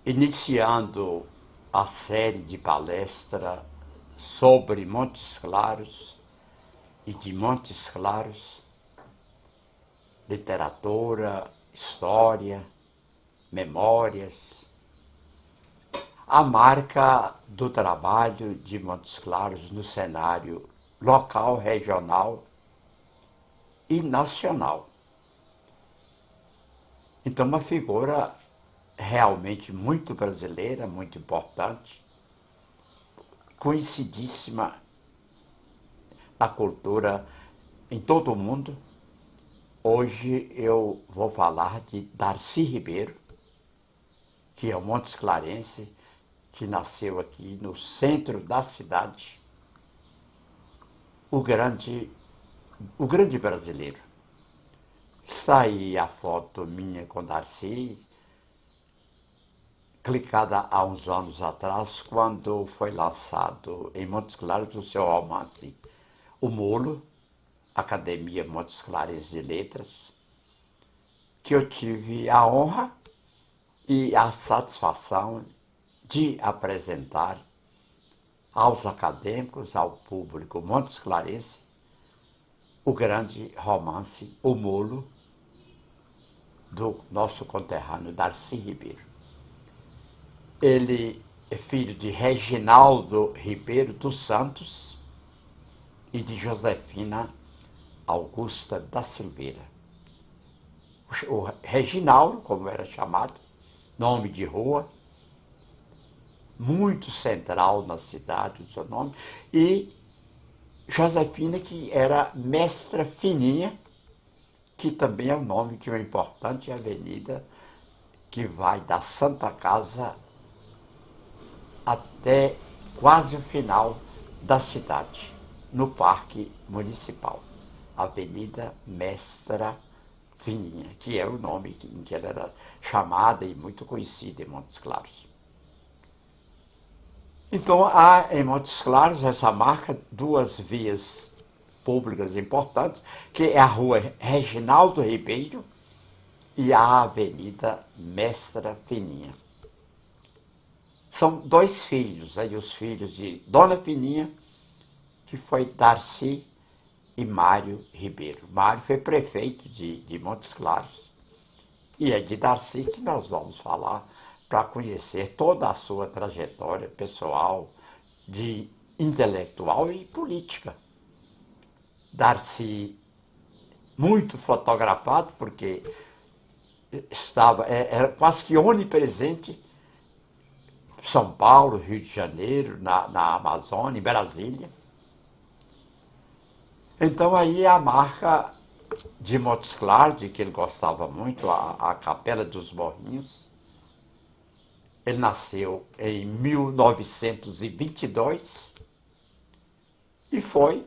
iniciando a série de palestra sobre Montes Claros e de Montes Claros, literatura, história, memórias, a marca do trabalho de Montes Claros no cenário local, regional e nacional. Então, uma figura realmente muito brasileira, muito importante, conhecidíssima na cultura em todo o mundo. Hoje eu vou falar de Darcy Ribeiro, que é um Montes Clarense, que nasceu aqui no centro da cidade, o grande brasileiro. Está aí a foto minha com Darcy, clicada há uns anos atrás, quando foi lançado em Montes Claros o seu romance O Molo, Academia Montes Claros de Letras, que eu tive a honra e a satisfação de apresentar aos acadêmicos, ao público montes clarense, o grande romance O Molo, do nosso conterrâneo Darcy Ribeiro. Ele é filho de Reginaldo Ribeiro dos Santos e de Josefina Augusta da Silveira. O Reginaldo, como era chamado, nome de rua, muito central na cidade, o seu nome, e Josefina, que era Mestra Fininha, que também é o nome de uma importante avenida que vai da Santa Casa até quase o final da cidade, no Parque Municipal. Avenida Mestra Fininha, que é o nome em que ela era chamada e muito conhecida em Montes Claros. Então, há em Montes Claros essa marca, duas vias públicas importantes, que é a rua Reginaldo Ribeiro e a Avenida Mestra Fininha. São dois filhos, aí os filhos de Dona Fininha, que foi Darcy e Mário Ribeiro. Mário foi prefeito de Montes Claros. E é de Darcy que nós vamos falar para conhecer toda a sua trajetória pessoal, de intelectual e política. Darcy, muito fotografado, porque era quase que onipresente São Paulo, Rio de Janeiro, na Amazônia, em Brasília. Então aí a marca de Montes Claros, de que ele gostava muito, a Capela dos Morrinhos. Ele nasceu em 1922 e foi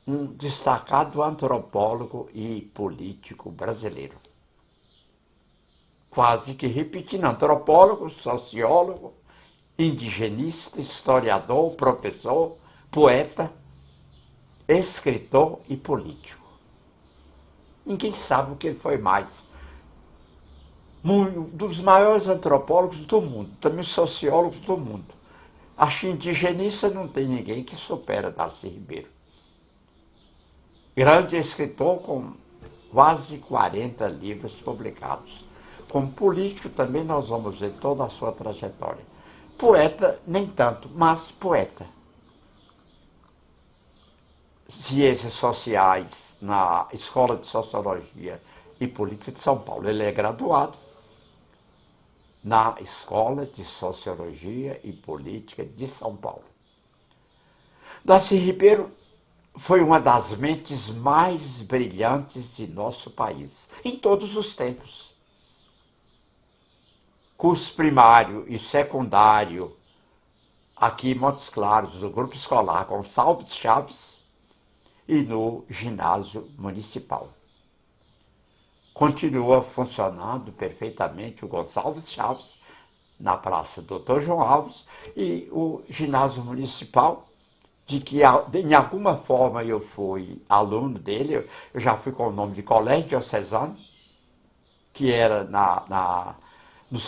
um destacado antropólogo e político brasileiro. Quase que repetindo, antropólogo, sociólogo, indigenista, historiador, professor, poeta, escritor e político. Ninguém sabe o que ele foi mais. Um dos maiores antropólogos do mundo, também sociólogos do mundo. Acho que indigenista não tem ninguém que supera Darcy Ribeiro. Grande escritor com quase 40 livros publicados. Como político também nós vamos ver toda a sua trajetória. Poeta, nem tanto, mas poeta. Ciências Sociais na Escola de Sociologia e Política de São Paulo. Ele é graduado na Escola de Sociologia e Política de São Paulo. Darcy Ribeiro foi uma das mentes mais brilhantes de nosso país, em todos os tempos. Curso primário e secundário aqui em Montes Claros, do Grupo Escolar Gonçalves Chaves, e no ginásio municipal. Continua funcionando perfeitamente o Gonçalves Chaves, na Praça Doutor João Alves, e o ginásio municipal, de que em alguma forma eu fui aluno dele. Eu já fui com o nome de Colégio Diocesano, que era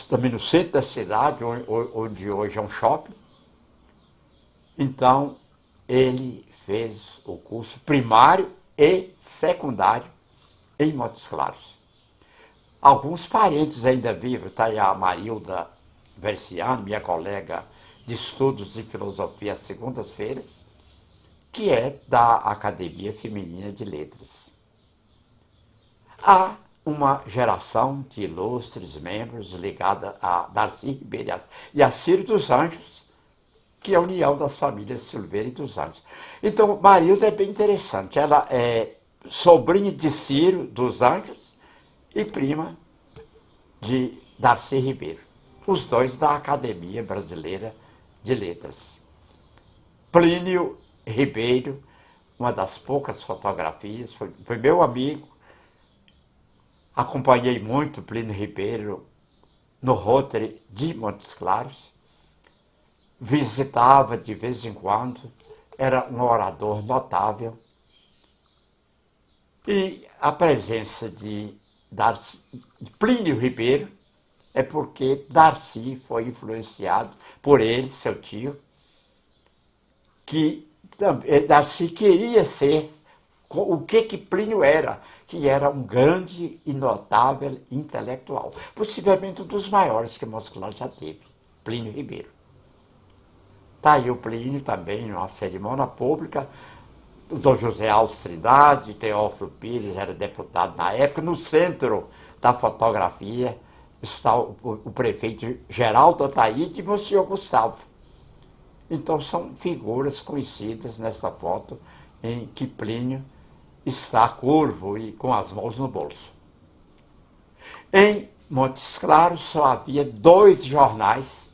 também no centro da cidade, onde hoje é um shopping. Então, ele fez o curso primário e secundário em Montes Claros. Alguns parentes ainda vivem, está aí a Marilda Versiano, minha colega de estudos de filosofia às segundas-feiras, que é da Academia Feminina de Letras. Há uma geração de ilustres membros ligada a Darcy Ribeiro e a Ciro dos Anjos, que é a união das famílias Silveira e dos Anjos. Então, Marilda é bem interessante. Ela é sobrinha de Ciro dos Anjos e prima de Darcy Ribeiro. Os dois da Academia Brasileira de Letras. Plínio Ribeiro, uma das poucas fotografias, foi meu amigo. Acompanhei muito Plínio Ribeiro no Rotary de Montes Claros. Visitava de vez em quando, era um orador notável. E a presença de Plínio Ribeiro é porque Darcy foi influenciado por ele, seu tio, que Darcy queria ser o que Plínio era, que era um grande e notável intelectual, possivelmente um dos maiores que Montes Claros já teve, Plínio Ribeiro. Está aí o Plínio também, numa cerimônia pública, o Dom José Alves Trindade, Teófilo Pires era deputado na época. No centro da fotografia está o prefeito Geraldo Ataíde e o senhor Gustavo. Então são figuras conhecidas nessa foto em que Plínio está curvo e com as mãos no bolso. Em Montes Claros só havia 2 jornais,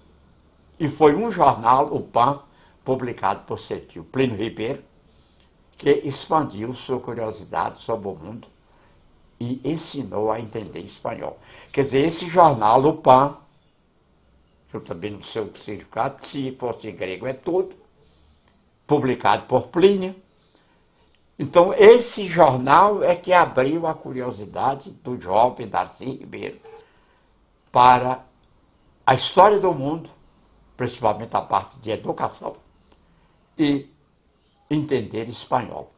e foi um jornal, o PAN, publicado por seu tio Plínio Ribeiro, que expandiu sua curiosidade sobre o mundo e ensinou a entender espanhol. Quer dizer, esse jornal, o PAN, eu também não sei o significado, se fosse em grego é tudo, publicado por Plínio. Então, esse jornal é que abriu a curiosidade do jovem Darcy Ribeiro para a história do mundo, principalmente a parte de educação, e entender espanhol.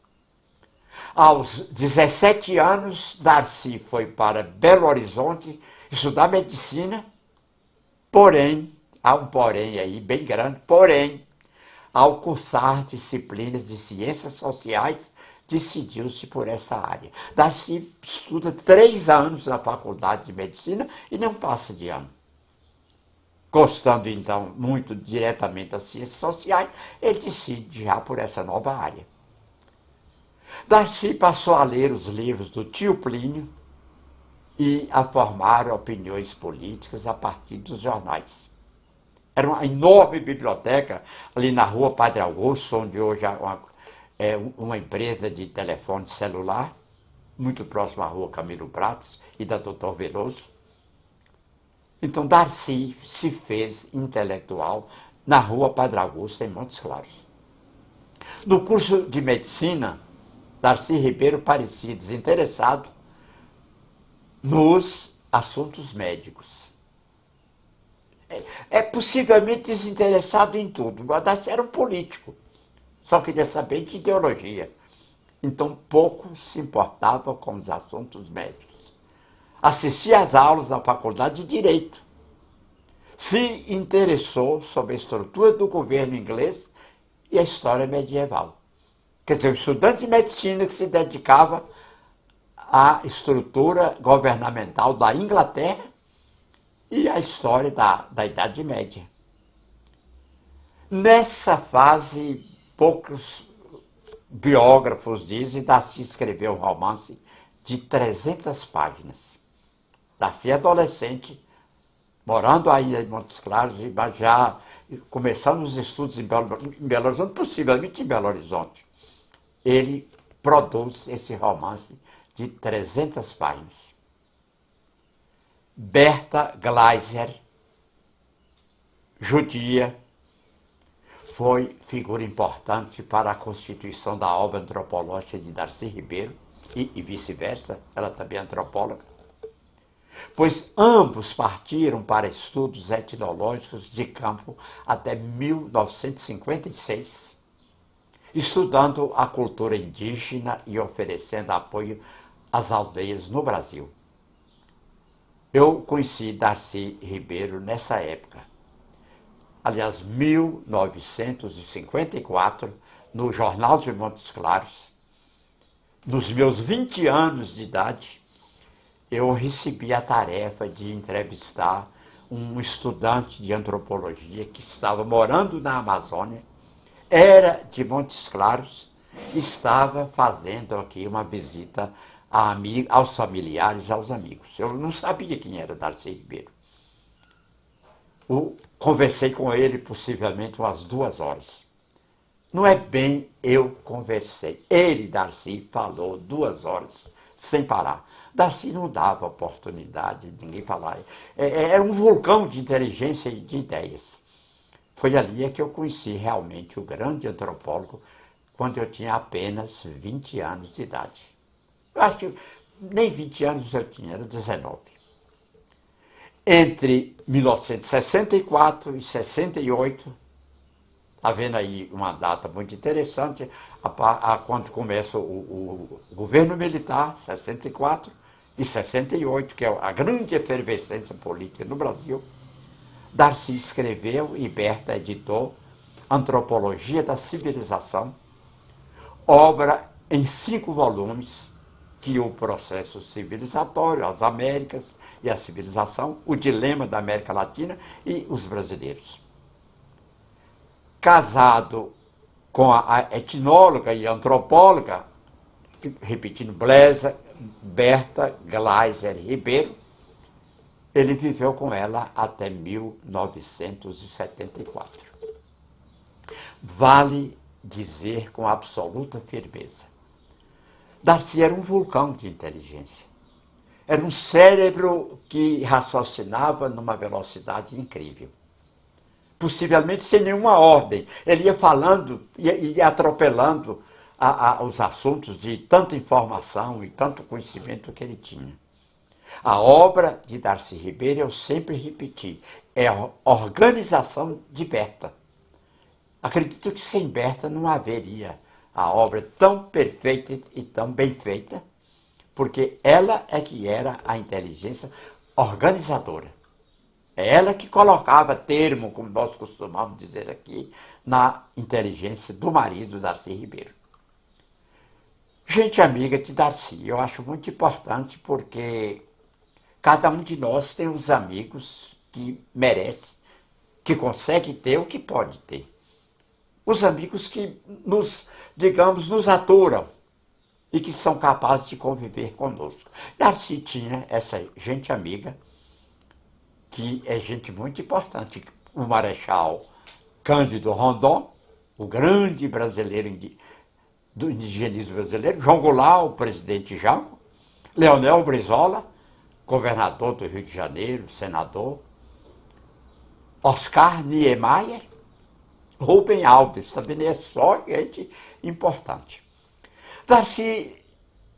Aos 17 anos, Darcy foi para Belo Horizonte estudar medicina, porém, há um porém aí bem grande, porém, ao cursar disciplinas de ciências sociais, decidiu-se por essa área. Darcy estuda 3 anos na faculdade de medicina e não passa de ano. Gostando, então, muito diretamente das ciências sociais, ele decide já por essa nova área. Darcy passou a ler os livros do tio Plínio e a formar opiniões políticas a partir dos jornais. Era uma enorme biblioteca ali na rua Padre Augusto, onde hoje é uma empresa de telefone celular, muito próximo à rua Camilo Prates e da Doutor Veloso. Então, Darcy se fez intelectual na rua Padre Augusto, em Montes Claros. No curso de medicina, Darcy Ribeiro parecia desinteressado nos assuntos médicos. É possivelmente desinteressado em tudo. O Darcy era um político, só queria saber de ideologia. Então, pouco se importava com os assuntos médicos. Assistia às aulas da Faculdade de Direito. Se interessou sobre a estrutura do governo inglês e a história medieval. Quer dizer, um estudante de medicina que se dedicava à estrutura governamental da Inglaterra e à história da Idade Média. Nessa fase, poucos biógrafos dizem, Darcy escreveu um romance de 300 páginas. Darcy adolescente, morando aí em Montes Claros, mas já começando os estudos em Belo Horizonte, possivelmente em Belo Horizonte. Ele produz esse romance de 300 páginas. Berta Gleiser, judia, foi figura importante para a constituição da obra antropológica de Darcy Ribeiro e vice-versa, ela também é antropóloga. pois ambos partiram para estudos etnológicos de campo até 1956, estudando a cultura indígena e oferecendo apoio às aldeias no Brasil. Eu conheci Darcy Ribeiro nessa época. Aliás, 1954, no Jornal de Montes Claros, nos meus 20 anos de idade, eu recebi a tarefa de entrevistar um estudante de antropologia que estava morando na Amazônia, era de Montes Claros, estava fazendo aqui uma visita aos familiares, aos amigos. Eu não sabia quem era Darcy Ribeiro. Conversei com ele possivelmente umas 2 horas. Não é bem eu conversei. Ele, Darcy, falou 2 horas sem parar. Darcy não dava oportunidade de ninguém falar. Era um vulcão de inteligência e de ideias. Foi ali que eu conheci realmente o grande antropólogo, quando eu tinha apenas 20 anos de idade. Eu acho que nem 20 anos eu tinha, era 19. Entre 1964 e 68, está vendo aí uma data muito interessante, quando começa o governo militar, 64 e 68, que é a grande efervescência política no Brasil. Darcy escreveu e Berta editou Antropologia da Civilização, obra em 5 volumes, que o processo civilizatório, as Américas e a civilização, o dilema da América Latina e os brasileiros. Casado com a etnóloga e antropóloga, repetindo, Berta Gleiser Ribeiro, ele viveu com ela até 1974. Vale dizer com absoluta firmeza, Darcy era um vulcão de inteligência. Era um cérebro que raciocinava numa velocidade incrível. Possivelmente sem nenhuma ordem. Ele ia falando, ia atropelando os assuntos de tanta informação e tanto conhecimento que ele tinha. A obra de Darcy Ribeiro, eu sempre repeti, é a organização de Berta. Acredito que sem Berta não haveria a obra tão perfeita e tão bem feita, porque ela é que era a inteligência organizadora. É ela que colocava termo, como nós costumamos dizer aqui, na inteligência do marido, Darcy Ribeiro. Gente amiga de Darcy, eu acho muito importante porque cada um de nós tem os amigos que merece, que consegue ter o que pode ter. Os amigos que nos aturam e que são capazes de conviver conosco. Darcy tinha essa gente amiga, que é gente muito importante. O Marechal Cândido Rondon, o grande brasileiro do indigenismo brasileiro, João Goulart, o presidente Jango, Leonel Brizola, governador do Rio de Janeiro, senador, Oscar Niemeyer, Rubem Alves, também é só gente importante. Darcy,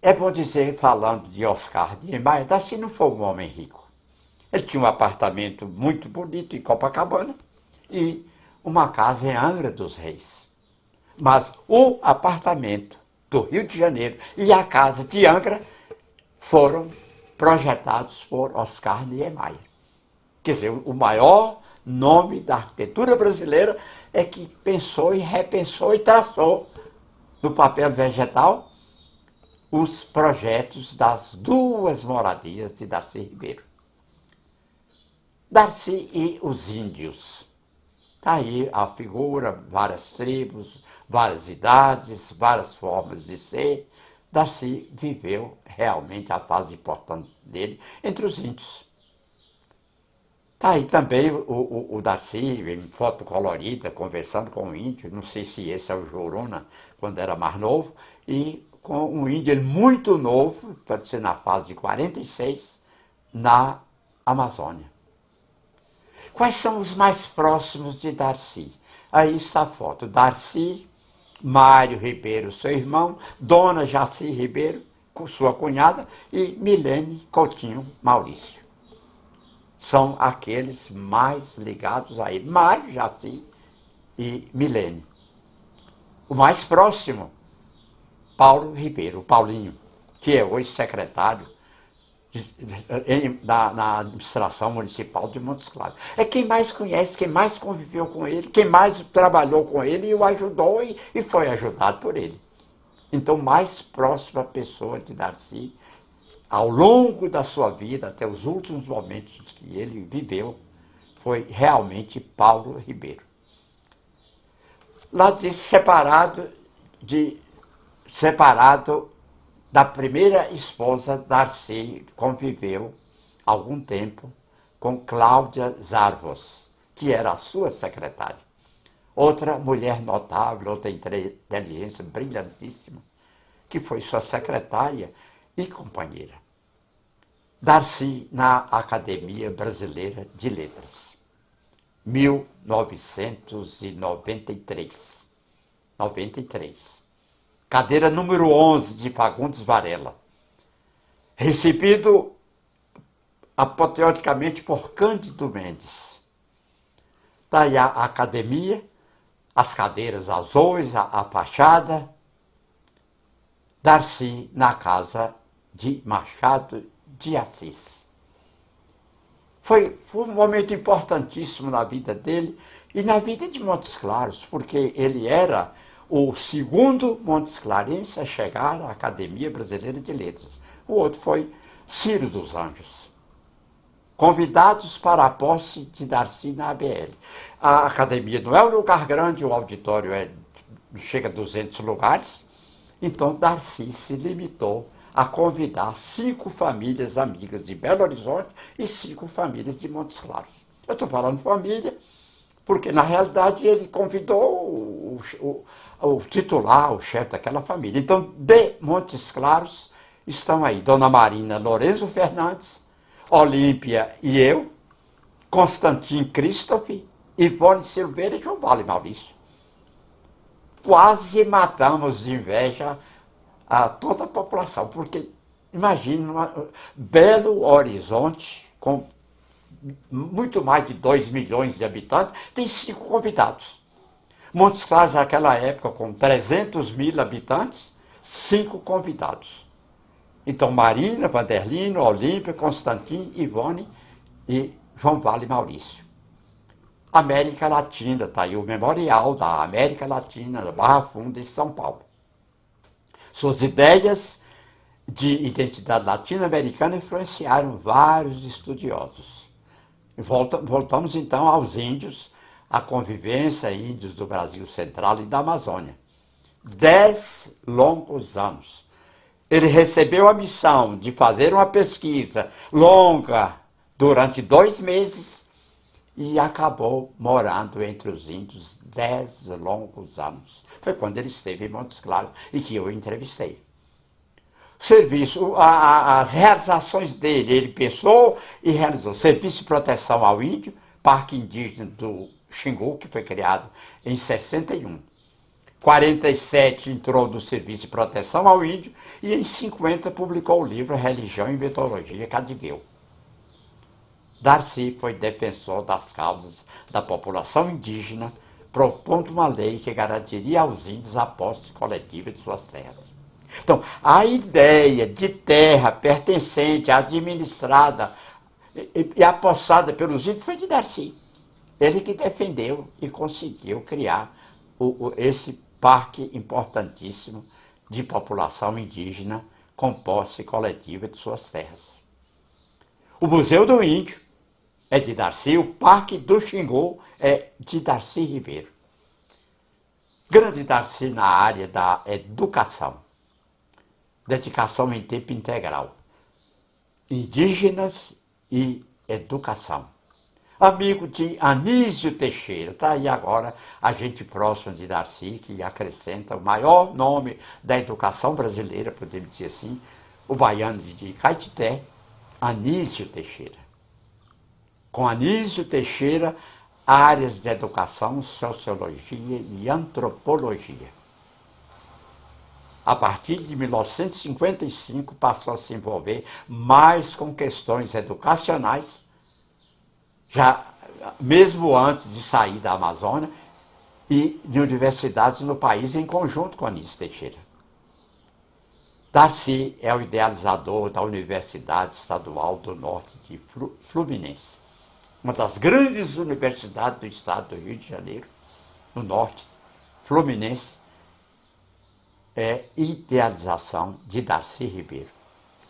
é bom dizer, falando de Oscar Niemeyer, Darcy não foi um homem rico. Ele tinha um apartamento muito bonito em Copacabana e uma casa em Angra dos Reis. Mas o apartamento do Rio de Janeiro e a casa de Angra foram projetados por Oscar Niemeyer. Quer dizer, o maior nome da arquitetura brasileira é que pensou e repensou e traçou no papel vegetal os projetos das 2 moradias de Darcy Ribeiro. Darcy e os índios. Está aí a figura, várias tribos, várias idades, várias formas de ser. Darcy viveu realmente a fase importante dele entre os índios. Está aí também o Darcy, em foto colorida, conversando com um índio, não sei se esse é o Joruna, quando era mais novo, e com um índio muito novo, pode ser na fase de 46, na Amazônia. Quais são os mais próximos de Darcy? Aí está a foto. Darcy, Mário Ribeiro, seu irmão, Dona Jaci Ribeiro, sua cunhada, e Milene Coutinho Maurício. são aqueles mais ligados a ele, Mário, Jaci e Milene. O mais próximo, Paulo Ribeiro, o Paulinho, que é hoje secretário na administração municipal de Montes Claros. É quem mais conhece, quem mais conviveu com ele, quem mais trabalhou com ele e o ajudou e foi ajudado por ele. Então, mais próxima pessoa de Darcy, ao longo da sua vida, até os últimos momentos que ele viveu, foi realmente Paulo Ribeiro. Lá diz separado da primeira esposa, Darcy conviveu algum tempo com Cláudia Zarvos, que era a sua secretária. Outra mulher notável, outra inteligência brilhantíssima, que foi sua secretária e companheira. Darcy na Academia Brasileira de Letras, 1993. 93. Cadeira número 11 de Fagundes Varela. Recebido apoteoticamente por Cândido Mendes. Daí a academia, as cadeiras azuis, a fachada. Darcy na casa de Machado de Assis. Foi um momento importantíssimo na vida dele e na vida de Montes Claros, porque ele era o segundo Montes Clarense a chegar à Academia Brasileira de Letras. O outro foi Ciro dos Anjos. Convidados para a posse de Darcy na ABL. A academia não é um lugar grande, o auditório chega a 200 lugares, então Darcy se limitou a convidar 5 famílias amigas de Belo Horizonte e 5 famílias de Montes Claros. Eu estou falando família, porque na realidade ele convidou o titular, o chefe daquela família. Então, de Montes Claros estão aí Dona Marina Lorenzo Fernandes, Olímpia e eu, Constantin Christoph, Ivone Silveira e João Vale Maurício. Quase matamos de inveja a toda a população, porque imagina, Belo Horizonte, com muito mais de 2 milhões de habitantes, tem 5 convidados. Montes Claros, naquela época, com 300 mil habitantes, 5 convidados. Então, Marina, Vanderlino, Olímpia, Constantin, Ivone e João Vale Maurício. América Latina, está aí o memorial da América Latina, da Barra Funda em São Paulo. Suas ideias de identidade latino-americana influenciaram vários estudiosos. Voltamos então aos índios, à convivência índios do Brasil Central e da Amazônia. 10 longos anos. Ele recebeu a missão de fazer uma pesquisa longa durante 2 meses e acabou morando entre os índios 10 longos anos. Foi quando ele esteve em Montes Claros e que eu entrevistei. Serviço, as realizações dele, ele pensou e realizou serviço de proteção ao índio, Parque Indígena do Xingu, que foi criado em 61. 47 entrou no serviço de proteção ao índio e em 50 publicou o livro Religião e Mitologia Cadiveu. Darcy foi defensor das causas da população indígena, propondo uma lei que garantiria aos índios a posse coletiva de suas terras. Então, a ideia de terra pertencente, administrada e apossada pelos índios foi de Darcy. Ele que defendeu e conseguiu criar esse parque importantíssimo de população indígena com posse coletiva de suas terras. O Museu do Índio é de Darcy, o Parque do Xingu é de Darcy Ribeiro. Grande Darcy na área da educação. Dedicação em tempo integral. Indígenas e educação. Amigo de Anísio Teixeira, está aí agora a gente próxima de Darcy, que acrescenta o maior nome da educação brasileira, podemos dizer assim, o baiano de Caetité, Anísio Teixeira. Com Anísio Teixeira, áreas de educação, sociologia e antropologia. A partir de 1955, passou a se envolver mais com questões educacionais já mesmo antes de sair da Amazônia, e de universidades no país em conjunto com Anísio Teixeira. Darcy é o idealizador da Universidade Estadual do Norte de Fluminense, uma das grandes universidades do estado do Rio de Janeiro, no norte, Fluminense, é idealização de Darcy Ribeiro.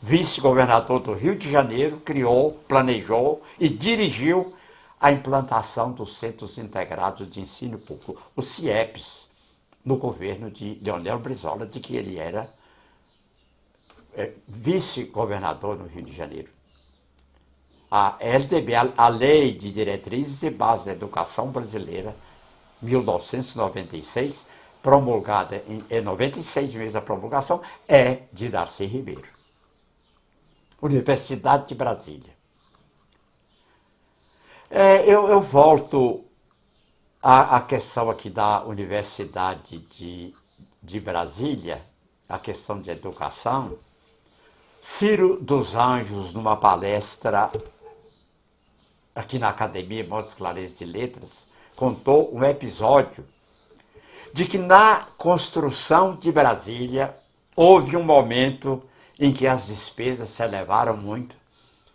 Vice-governador do Rio de Janeiro, criou, planejou e dirigiu a implantação dos Centros Integrados de Ensino Público, os CIEPs, no governo de Leonel Brizola, de que ele era vice-governador no Rio de Janeiro. A LDB, a Lei de Diretrizes e Bases da Educação Brasileira, 1996, promulgada em 96 meses a promulgação, é de Darcy Ribeiro. Universidade de Brasília. Eu volto à questão aqui da Universidade de Brasília, a questão de educação. Ciro dos Anjos, numa palestra aqui na Academia Montes Claros de Letras, contou um episódio de que na construção de Brasília houve um momento em que as despesas se elevaram muito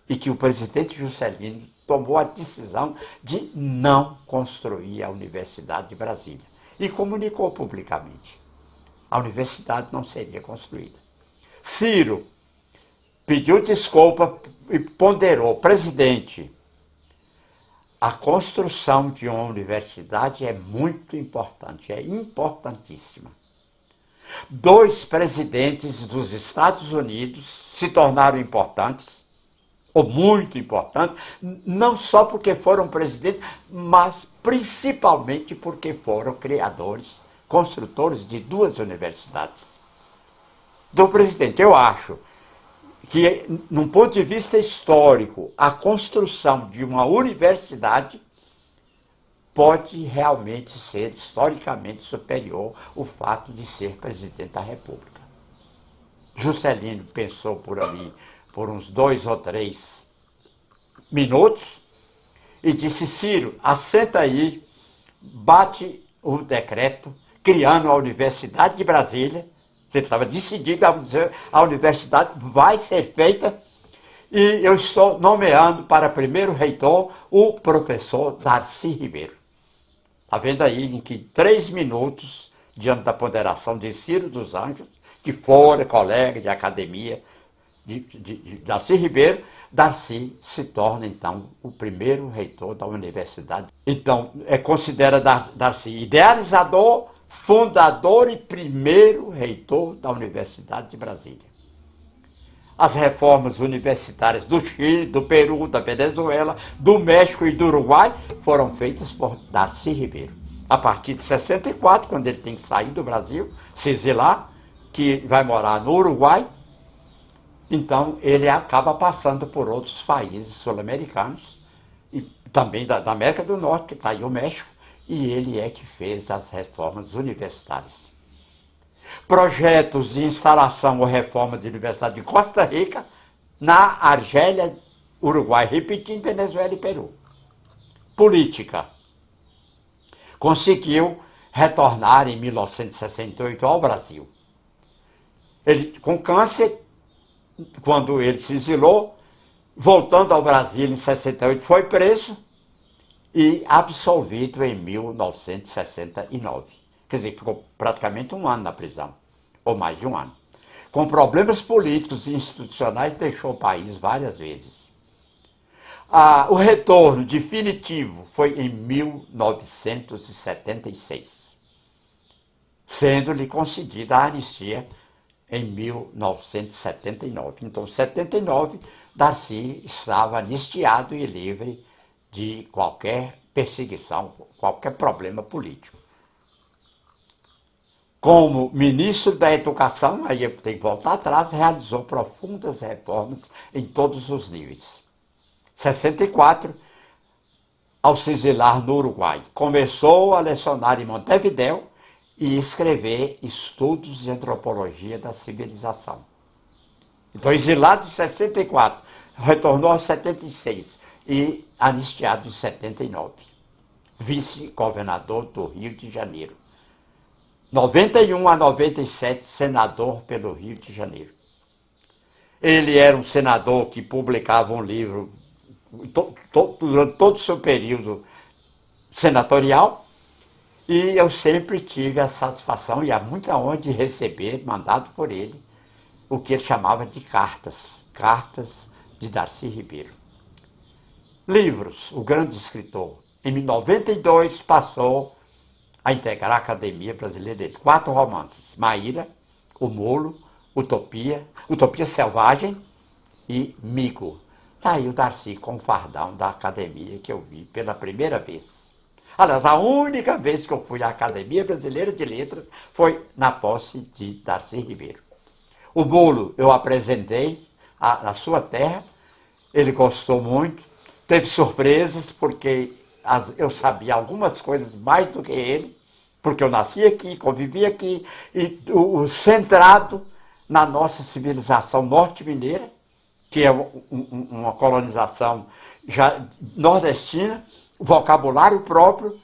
e que o presidente Juscelino tomou a decisão de não construir a Universidade de Brasília e comunicou publicamente. A universidade não seria construída. Ciro pediu desculpa e ponderou: presidente, a construção de uma universidade é muito importante, é importantíssima. 2 presidentes dos Estados Unidos se tornaram importantes, ou muito importantes, não só porque foram presidentes, mas principalmente porque foram criadores, construtores de 2 universidades. Do presidente, eu acho que, num ponto de vista histórico, a construção de uma universidade pode realmente ser historicamente superior ao fato de ser presidente da República. Juscelino pensou por ali, por uns 2 ou 3 minutos, e disse: Ciro, assenta aí, bate o decreto criando a Universidade de Brasília. Você estava decidido a dizer: a universidade vai ser feita, e eu estou nomeando para primeiro reitor o professor Darcy Ribeiro. Está vendo aí em que 3 minutos, diante da ponderação de Ciro dos Anjos, que fora colega de academia de Darcy Ribeiro, Darcy se torna, então, o primeiro reitor da universidade. Então, considera Darcy idealizador, fundador e primeiro reitor da Universidade de Brasília. As reformas universitárias do Chile, do Peru, da Venezuela, do México e do Uruguai foram feitas por Darcy Ribeiro. A partir de 64, quando ele tem que sair do Brasil, se exilar, que vai morar no Uruguai, então ele acaba passando por outros países sul-americanos, e também da América do Norte, que está aí o México, e ele é que fez as reformas universitárias. Projetos de instalação ou reforma de Universidade de Costa Rica, na Argélia, Uruguai, repetindo, Venezuela e Peru. Política. Conseguiu retornar em 1968 ao Brasil. Ele, com câncer, quando ele se exilou, voltando ao Brasil em 68, foi preso e absolvido em 1969. Quer dizer, ficou praticamente 1 ano na prisão, ou mais de 1 ano. Com problemas políticos e institucionais, deixou o país várias vezes. O retorno definitivo foi em 1976, sendo-lhe concedida a anistia em 1979. Então, em 79, Darcy estava anistiado e livre de qualquer perseguição, qualquer problema político. Como ministro da Educação, aí eu tenho que voltar atrás, realizou profundas reformas em todos os níveis. 64, ao se exilar no Uruguai, começou a lecionar em Montevidéu e escrever estudos de antropologia da civilização. Então, exilado em 64, retornou em 76 e anistiado em 79. Vice-governador do Rio de Janeiro. 91 a 97, senador pelo Rio de Janeiro. Ele era um senador que publicava um livro durante todo o seu período senatorial, e eu sempre tive a satisfação e a muita honra de receber, mandado por ele, o que ele chamava de cartas de Darcy Ribeiro. Livros, o grande escritor. Em 92 passou a integrar a Academia Brasileira de Letras. 4 romances: Maíra, O Molo, Utopia Selvagem e Migo. Está aí o Darcy com o fardão da Academia que eu vi pela primeira vez. Aliás, a única vez que eu fui à Academia Brasileira de Letras foi na posse de Darcy Ribeiro. O Molo eu apresentei na sua terra, ele gostou muito, teve surpresas, porque eu sabia algumas coisas mais do que ele, porque eu nasci aqui, convivi aqui, e centrado na nossa civilização norte-mineira, que é uma colonização já nordestina, vocabulário próprio.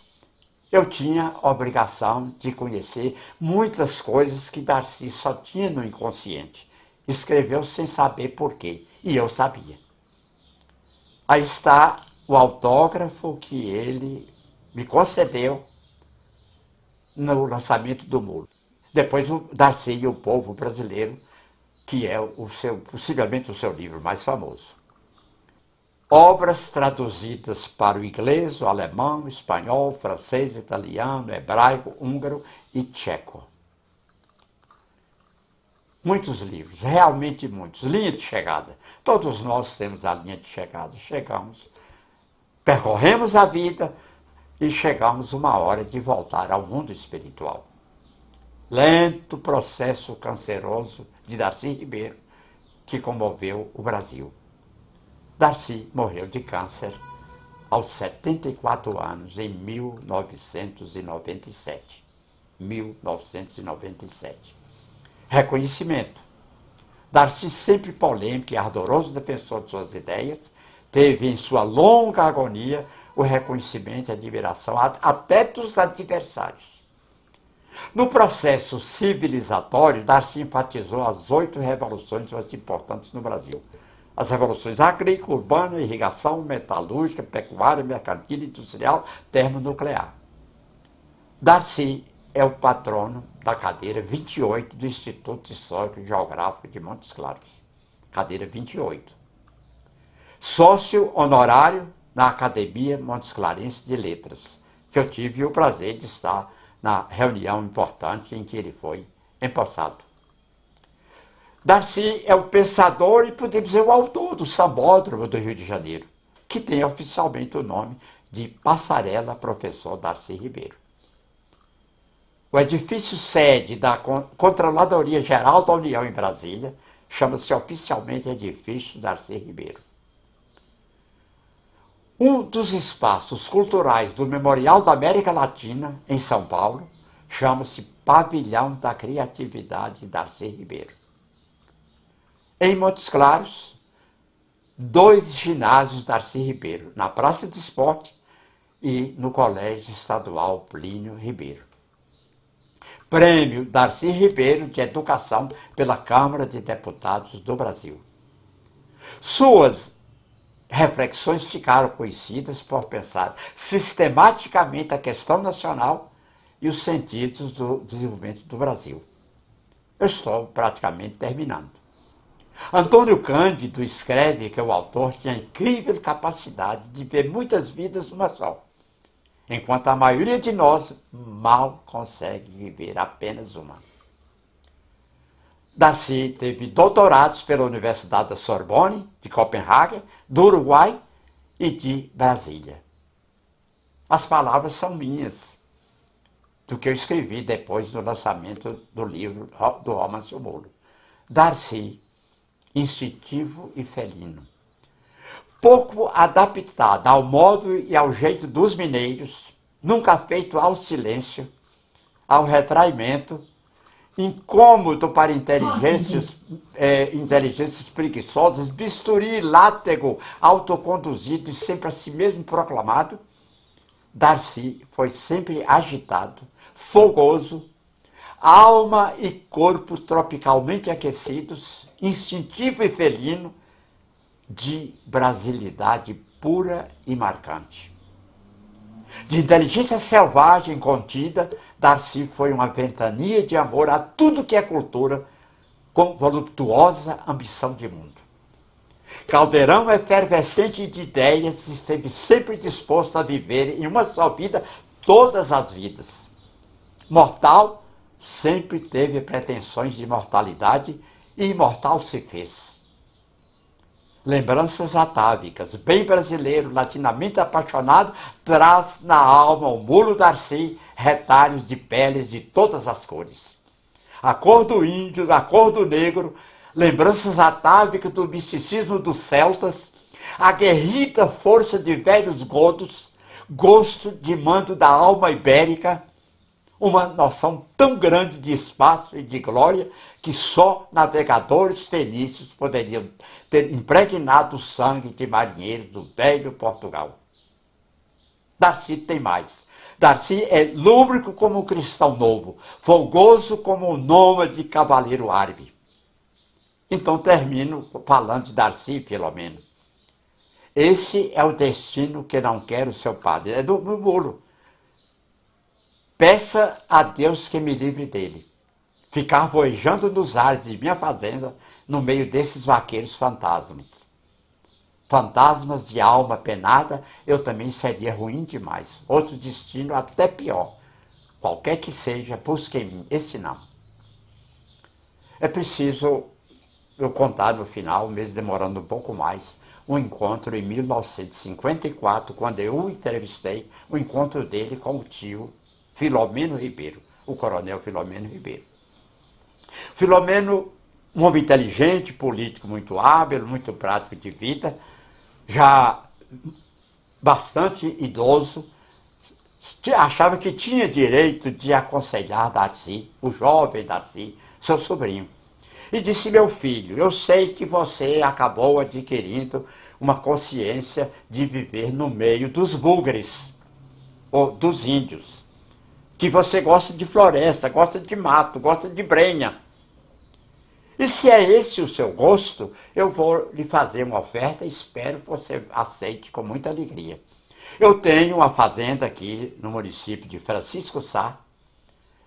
Eu tinha a obrigação de conhecer muitas coisas que Darcy só tinha no inconsciente. Escreveu sem saber porquê, e eu sabia. Aí está o autógrafo que ele me concedeu no lançamento do Molo. Depois o Darcy e o Povo Brasileiro, que é possivelmente o seu livro mais famoso. Obras traduzidas para o inglês, o alemão, o espanhol, francês, italiano, hebraico, húngaro e tcheco. Muitos livros, realmente muitos. Linha de chegada. Todos nós temos a linha de chegada. Chegamos, percorremos a vida e chegamos uma hora de voltar ao mundo espiritual. Lento processo canceroso de Darcy Ribeiro, que comoveu o Brasil. Darcy morreu de câncer aos 74 anos, em 1997. 1997. Reconhecimento. Darcy, sempre polêmico e ardoroso defensor de suas ideias, teve em sua longa agonia o reconhecimento e admiração até dos adversários. No processo civilizatório, Darcy enfatizou as 8 revoluções mais importantes no Brasil. As revoluções agrícola, urbana, irrigação, metalúrgica, pecuária, mercantil, industrial, termonuclear. Darcy é o patrono da cadeira 28 do Instituto Histórico e Geográfico de Montes Claros. Cadeira 28. Sócio honorário na Academia Montes Clarense de Letras, que eu tive o prazer de estar na reunião importante em que ele foi empossado. Darcy é o pensador e, podemos dizer, o autor do Sambódromo do Rio de Janeiro, que tem oficialmente o nome de Passarela Professor Darcy Ribeiro. O edifício sede da Controladoria Geral da União em Brasília chama-se oficialmente Edifício Darcy Ribeiro. Um dos espaços culturais do Memorial da América Latina, em São Paulo, chama-se Pavilhão da Criatividade Darcy Ribeiro. Em Montes Claros, 2 ginásios Darcy Ribeiro, na Praça de Esporte e no Colégio Estadual Plínio Ribeiro. Prêmio Darcy Ribeiro de Educação pela Câmara de Deputados do Brasil. Suas reflexões ficaram conhecidas por pensar sistematicamente a questão nacional e os sentidos do desenvolvimento do Brasil. Eu estou praticamente terminando. Antônio Cândido escreve que o autor tinha a incrível capacidade de ver muitas vidas numa só, enquanto a maioria de nós mal consegue viver apenas uma. Darcy teve doutorados pela Universidade da Sorbonne, de Copenhague, do Uruguai e de Brasília. As palavras são minhas, do que eu escrevi depois do lançamento do livro do romance O Molo. Darcy, instintivo e felino, pouco adaptado ao modo e ao jeito dos mineiros, nunca feito ao silêncio, ao retraimento incômodo para inteligências preguiçosas, bisturi, látego, autoconduzido e sempre a si mesmo proclamado, Darcy foi sempre agitado, fogoso, alma e corpo tropicalmente aquecidos, instintivo e felino, de brasilidade pura e marcante. De inteligência selvagem contida, Darcy foi uma ventania de amor a tudo que é cultura, com voluptuosa ambição de mundo. Caldeirão efervescente de ideias, esteve sempre disposto a viver em uma só vida todas as vidas. Mortal, sempre teve pretensões de imortalidade e imortal se fez. Lembranças atávicas, bem brasileiro, latinamente apaixonado, traz na alma o mulo Darcy retalhos de peles de todas as cores. A cor do índio, a cor do negro, lembranças atávicas do misticismo dos celtas, a guerrida força de velhos godos, gosto de mando da alma ibérica, uma noção tão grande de espaço e de glória que só navegadores fenícios poderiam ter impregnado o sangue de marinheiros do velho Portugal. Darcy tem mais. Darcy é lúbrico como um cristão novo, folgoso como um nômade cavaleiro árabe. Então termino falando de Darcy e Filomeno. Esse é o destino que não quer o seu padre. É do bolo. Peça a Deus que me livre dele. Ficar voejando nos ares de minha fazenda no meio desses vaqueiros fantasmas. Fantasmas de alma penada, eu também seria ruim demais. Outro destino até pior. Qualquer que seja, busque em mim. Esse não. É preciso eu contar no final, mesmo demorando um pouco mais, um encontro em 1954, quando eu o entrevistei, o encontro dele com o tio Filomeno Ribeiro, o coronel Filomeno Ribeiro. Filomeno, um homem inteligente, político muito hábil, muito prático de vida, já bastante idoso, achava que tinha direito de aconselhar Darcy, o jovem Darcy, seu sobrinho. E disse: meu filho, eu sei que você acabou adquirindo uma consciência de viver no meio dos bugres, ou dos índios, que você gosta de floresta, gosta de mato, gosta de brenha. E se é esse o seu gosto, eu vou lhe fazer uma oferta e espero que você aceite com muita alegria. Eu tenho uma fazenda aqui no município de Francisco Sá,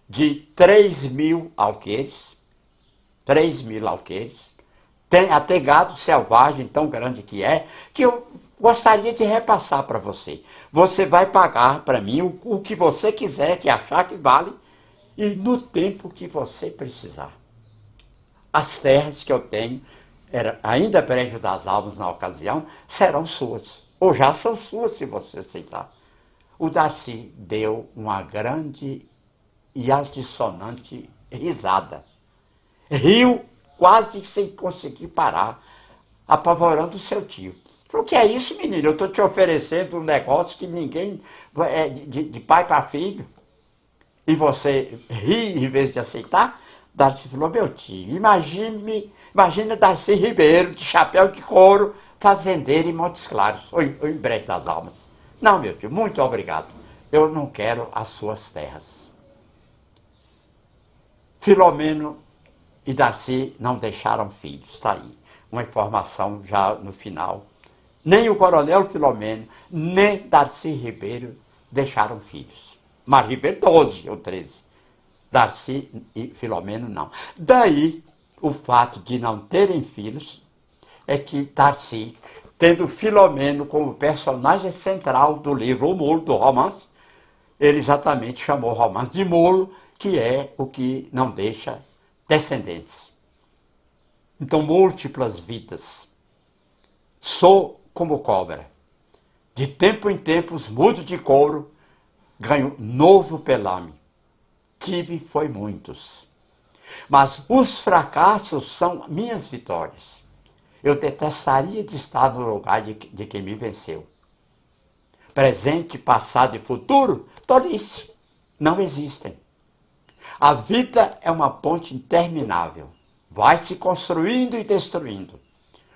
de 3.000 alqueires, 3.000 alqueires, tem até gado selvagem tão grande que eu gostaria de repassar para você. Você vai pagar para mim o que você quiser, que achar que vale, e no tempo que você precisar. As terras que eu tenho, ainda Brejo das Almas na ocasião, serão suas. Ou já são suas, se você aceitar. O Darcy deu uma grande e altissonante risada. Riu quase sem conseguir parar, apavorando o seu tio. Falou: que é isso, menino? Eu estou te oferecendo um negócio que ninguém... de pai para filho. E você ri em vez de aceitar? Darcy falou: meu tio, imagine Darcy Ribeiro, de chapéu de couro, fazendeiro em Montes Claros, ou em Brejo das Almas. Não, meu tio, muito obrigado. Eu não quero as suas terras. Filomeno e Darcy não deixaram filhos, está aí. Uma informação já no final. Nem o coronel Filomeno, nem Darcy Ribeiro deixaram filhos. Mas Ribeiro 12 ou 13. Darcy e Filomeno não. Daí, o fato de não terem filhos é que Darcy, tendo Filomeno como personagem central do livro O Mulo, do romance, ele exatamente chamou o romance de Mulo, que é o que não deixa descendentes. Então, múltiplas vidas. Sou como cobra. De tempo em tempo, mudo de couro, ganho novo pelame. Tive foi muitos. Mas os fracassos são minhas vitórias. Eu detestaria de estar no lugar de quem me venceu. Presente, passado e futuro, tolice, não existem. A vida é uma ponte interminável. Vai se construindo e destruindo.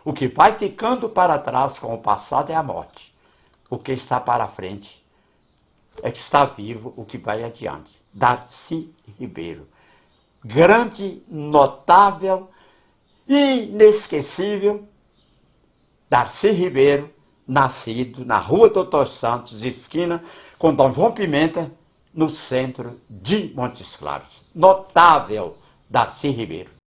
O que vai ficando para trás com o passado é a morte. O que está para frente é que está vivo, o que vai adiante. Darcy Ribeiro. Grande, notável, inesquecível Darcy Ribeiro, nascido na Rua Doutor Santos, esquina com Dom João Pimenta, no centro de Montes Claros. Notável Darcy Ribeiro.